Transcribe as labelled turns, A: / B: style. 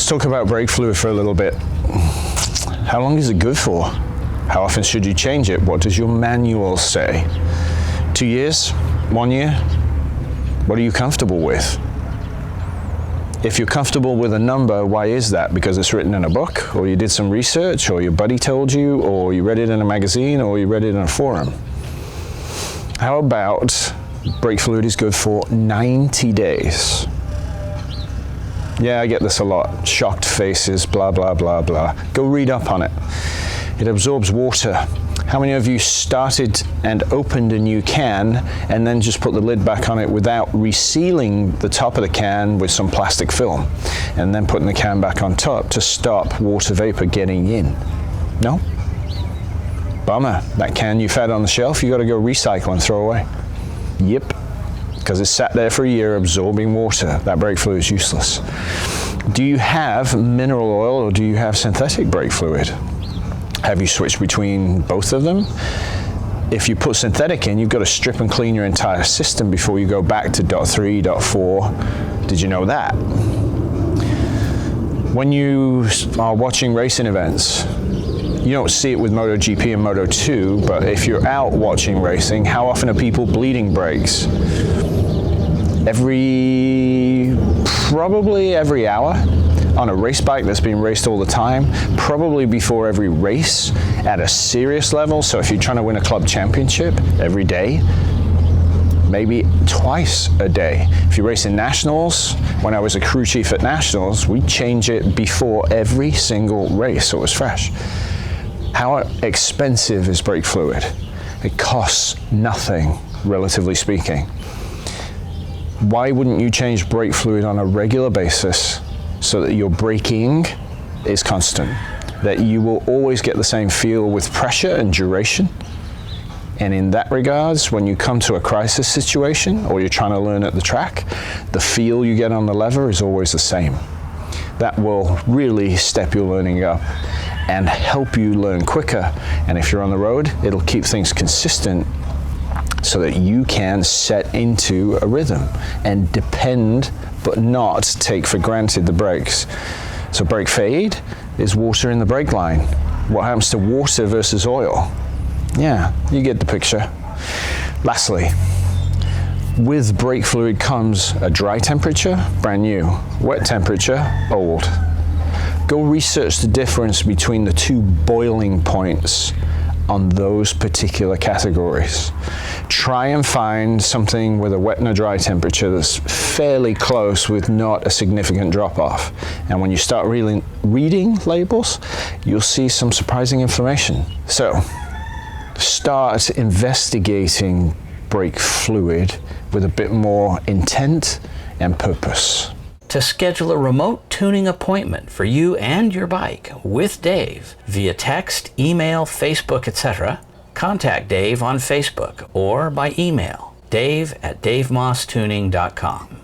A: Let's talk about brake fluid for a little bit. How long is it good for? How often should you change it? What does your manual say? 2 years? 1 year? What are you comfortable with? If you're comfortable with a number, why is that? Because it's written in a book, or you did some research, or your buddy told you, or you read it in a magazine, or you read it in a forum. How about brake fluid is good for 90 days? Yeah, I get this a lot. Shocked faces, blah, blah, blah, blah. Go read up on it. It absorbs water. How many of you started and opened a new can and then just put the lid back on it without resealing the top of the can with some plastic film and then putting the can back on top to stop water vapor getting in? No? Bummer. That can you've had on the shelf, you got to go recycle and throw away. Yep. Because it's sat there for a year absorbing water. That brake fluid is useless. Do you have mineral oil or do you have synthetic brake fluid? Have you switched between both of them? If you put synthetic in, you've got to strip and clean your entire system before you go back to .3, .4. Did you know that? When you are watching racing events, you don't see it with MotoGP and Moto2, but if you're out watching racing, how often are people bleeding brakes? Probably every hour on a race bike that's being raced all the time, probably before every race at a serious level. So if you're trying to win a club championship every day, maybe twice a day. If you race in nationals, when I was a crew chief at nationals, we change it before every single race so it was fresh. How expensive is brake fluid? It costs nothing, relatively speaking. Why wouldn't you change brake fluid on a regular basis so that your braking is constant, that you will always get the same feel with pressure and duration? And in that regards, when you come to a crisis situation or you're trying to learn at the track, the feel you get on the lever is always the same. That will really step your learning up and help you learn quicker. And if you're on the road, it'll keep things consistent so that you can set into a rhythm and depend but not take for granted the brakes. So brake fade is water in the brake line. What happens to water versus oil? Yeah, you get the picture. Lastly, with brake fluid comes a dry temperature, brand new, wet temperature, old. Go research the difference between the two boiling points on those particular categories. Try and find something with a wet and a dry temperature that's fairly close with not a significant drop off. And when you start really reading labels, you'll see some surprising information. So start investigating brake fluid with a bit more intent and purpose.
B: To schedule a remote tuning appointment for you and your bike with Dave via text, email, Facebook, etc., contact Dave on Facebook or by email, dave@davemosstuning.com.